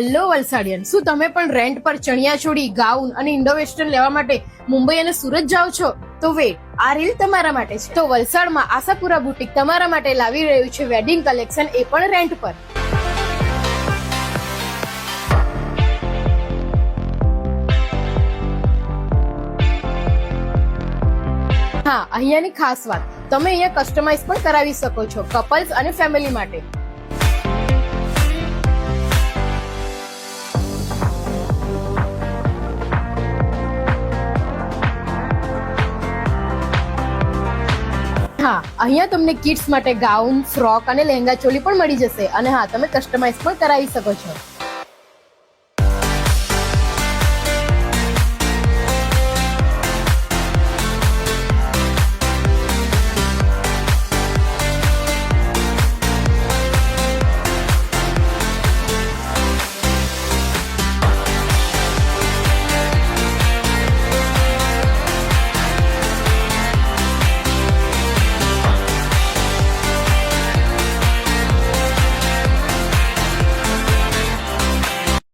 Hello વલસાડિયન, શું તમે પણ રેન્ટ પર ચણિયા ચોળી, ગાઉન અને ઇન્ડો વેસ્ટર્ન લેવા માટે મુંબઈ અને સુરત જાઓ છો? તો વેટ, આ રીલ તમારા માટે છે. તો વલસાડમાં આશાપુરા બુટીક તમારા માટે લાવી રહ્યું છે વેડિંગ કલેક્શન, એ પણ રેન્ટ પર. હા, અહીંયાની ખાસ વાત, તમે અહીંયા કસ્ટમાઇઝ પણ કરાવી શકો છો કપલ્સ અને ફેમિલી માટે. હા, અહીંયા તમને કિડ્સ માટે ગાઉન, ફ્રોક અને લહેંગા ચોલી પણ મળી જશે. અને હા, તમે કસ્ટમાઇઝ પણ કરાવી શકો છો.